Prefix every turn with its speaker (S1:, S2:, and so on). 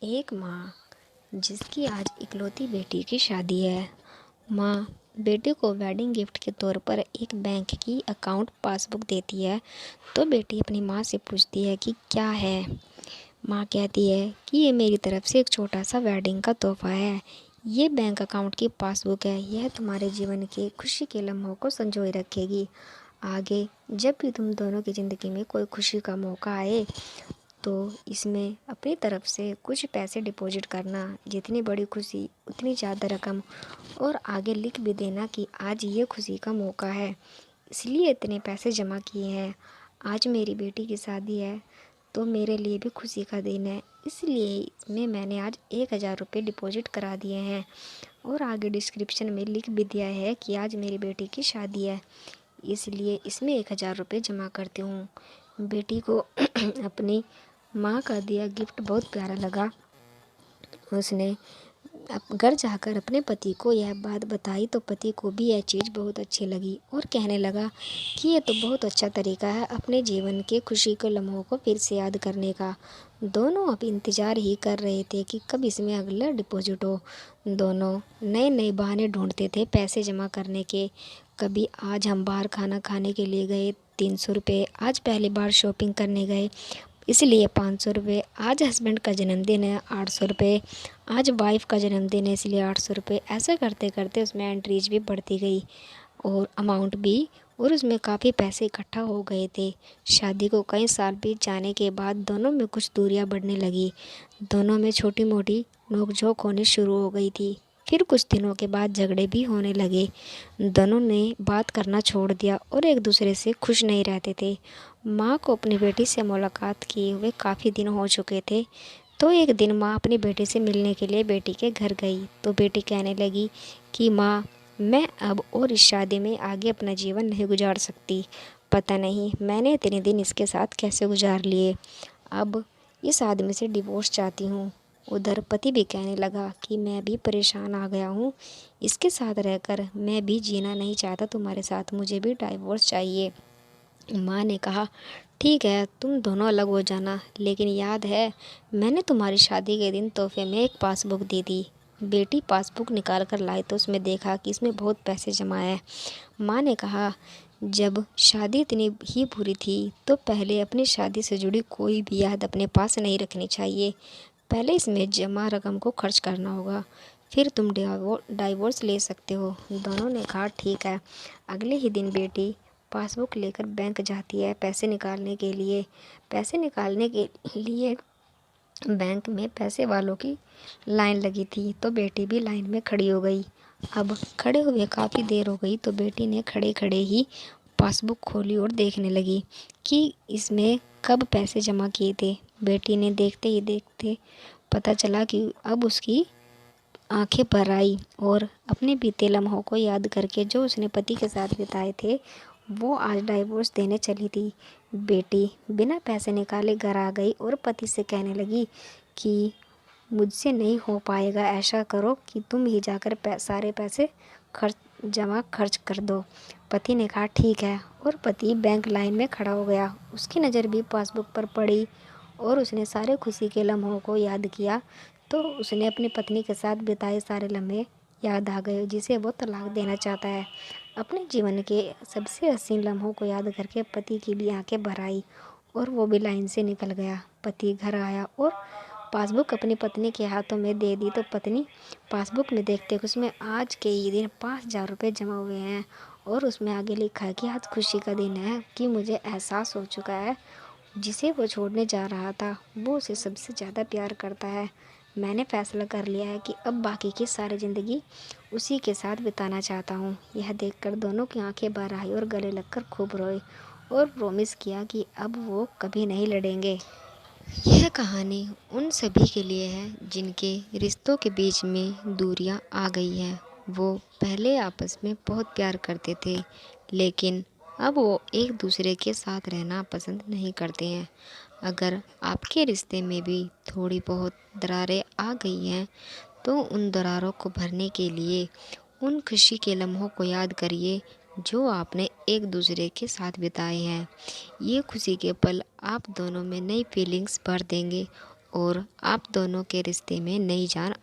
S1: एक माँ जिसकी आज इकलौती बेटी की शादी है। माँ बेटे को वेडिंग गिफ्ट के तौर पर एक बैंक की अकाउंट पासबुक देती है। तो बेटी अपनी माँ से पूछती है कि क्या है। माँ कहती है कि ये मेरी तरफ से एक छोटा सा वेडिंग का तोहफा है। ये बैंक अकाउंट की पासबुक है। यह तुम्हारे जीवन के खुशी के लम्हों को संजोए रखेगी। आगे जब भी तुम दोनों की ज़िंदगी में कोई खुशी का मौका आए तो इसमें अपनी तरफ से कुछ पैसे डिपॉजिट करना। जितनी बड़ी खुशी उतनी ज़्यादा रकम, और आगे लिख भी देना कि आज ये खुशी का मौका है, इसलिए इतने पैसे जमा किए हैं। आज मेरी बेटी की शादी है तो मेरे लिए भी खुशी का दिन है, इसलिए इसमें मैंने आज 1000 रुपये डिपॉजिट करा दिए हैं। और आगे डिस्क्रिप्शन में लिख भी दिया है कि आज मेरी बेटी की शादी है, इसलिए इसमें 1000 रुपये जमा करती हूँ। बेटी को अपनी माँ का दिया गिफ्ट बहुत प्यारा लगा। उसने अब घर जाकर अपने पति को यह बात बताई तो पति को भी यह चीज़ बहुत अच्छी लगी और कहने लगा कि ये तो बहुत अच्छा तरीका है अपने जीवन के खुशी के लम्हों को फिर से याद करने का। दोनों अब इंतज़ार ही कर रहे थे कि कब इसमें अगला डिपॉजिट हो। दोनों नए नए बहाने ढूंढते थे पैसे जमा करने के। कभी आज हम बाहर खाना खाने के लिए गए 300 रुपये, आज पहली बार शॉपिंग करने गए इसलिए 500 रुपये, आज हस्बैंड का जन्मदिन है 800 रुपये, आज वाइफ का जन्मदिन है इसलिए 800 रुपये। ऐसा करते करते उसमें एंट्रीज भी बढ़ती गई और अमाउंट भी, और उसमें काफ़ी पैसे इकट्ठा हो गए थे। शादी को कई साल बीत जाने के बाद दोनों में कुछ दूरियां बढ़ने लगी। दोनों में छोटी मोटी नोकझोंक होनी शुरू हो गई थी। फिर कुछ दिनों के बाद झगड़े भी होने लगे। दोनों ने बात करना छोड़ दिया और एक दूसरे से खुश नहीं रहते थे। माँ को अपनी बेटी से मुलाकात किए हुए काफ़ी दिन हो चुके थे। तो एक दिन माँ अपनी बेटी से मिलने के लिए बेटी के घर गई तो बेटी कहने लगी कि माँ, मैं अब और इस शादी में आगे अपना जीवन नहीं गुजार सकती। पता नहीं मैंने इतने दिन इसके साथ कैसे गुजार लिए। अब इस आदमी से डिवोर्स चाहती हूँ। उधर पति भी कहने लगा कि मैं भी परेशान आ गया हूँ, इसके साथ रहकर मैं भी जीना नहीं चाहता तुम्हारे साथ, मुझे भी डाइवोर्स चाहिए। माँ ने कहा ठीक है तुम दोनों अलग हो जाना, लेकिन याद है मैंने तुम्हारी शादी के दिन तोहफे में एक पासबुक दी थी। बेटी पासबुक निकाल कर लाई तो उसमें देखा कि इसमें बहुत पैसे जमा है। माँ ने कहा जब शादी इतनी ही बुरी थी तो पहले अपनी शादी से जुड़ी कोई भी याद अपने पास नहीं रखनी चाहिए। पहले इसमें जमा रकम को खर्च करना होगा, फिर तुम डाइवोर्स ले सकते हो। दोनों ने कहा ठीक है। अगले ही दिन बेटी पासबुक लेकर बैंक जाती है पैसे निकालने के लिए। पैसे निकालने के लिए बैंक में पैसे वालों की लाइन लगी थी तो बेटी भी लाइन में खड़ी हो गई। अब खड़े हुए काफ़ी देर हो गई तो बेटी ने खड़े खड़े ही पासबुक खोली और देखने लगी कि इसमें कब पैसे जमा किए थे। बेटी ने देखते ही देखते पता चला कि अब उसकी आंखें भर आई और अपने बीते लम्हों को याद करके जो उसने पति के साथ बिताए थे वो आज डाइवोर्स देने चली थी। बेटी बिना पैसे निकाले घर आ गई और पति से कहने लगी कि मुझसे नहीं हो पाएगा, ऐसा करो कि तुम ही जाकर सारे पैसे खर्च कर दो। पति ने कहा ठीक है और पति बैंक लाइन में खड़ा हो गया। उसकी नज़र भी पासबुक पर पड़ी और उसने सारे खुशी के लम्हों को याद किया तो उसने अपनी पत्नी के साथ बिताए सारे लम्हे याद आ गए जिसे वो तलाक देना चाहता है। अपने जीवन के सबसे हसीन लम्हों को याद करके पति की भी आंखें भर आई और वो भी लाइन से निकल गया। पति घर आया और पासबुक अपनी पत्नी के हाथों में दे दी तो पत्नी पासबुक में देखते उसमें आज के ही दिन 5000 रुपये जमा हुए हैं और उसमें आगे लिखा है कि आज खुशी का दिन है कि मुझे एहसास हो चुका है जिसे वो छोड़ने जा रहा था वो उसे सबसे ज़्यादा प्यार करता है। मैंने फ़ैसला कर लिया है कि अब बाकी की सारी ज़िंदगी उसी के साथ बिताना चाहता हूँ। यह देखकर दोनों की आंखें भर आई और गले लगकर खूब रोए और प्रॉमिस किया कि अब वो कभी नहीं लड़ेंगे। यह कहानी उन सभी के लिए है जिनके रिश्तों के बीच में दूरियां आ गई हैं। वो पहले आपस में बहुत प्यार करते थे लेकिन अब वो एक दूसरे के साथ रहना पसंद नहीं करते हैं। अगर आपके रिश्ते में भी थोड़ी बहुत दरारें आ गई हैं तो उन दरारों को भरने के लिए उन खुशी के लम्हों को याद करिए जो आपने एक दूसरे के साथ बिताए हैं। ये खुशी के पल आप दोनों में नई फीलिंग्स भर देंगे और आप दोनों के रिश्ते में नई जान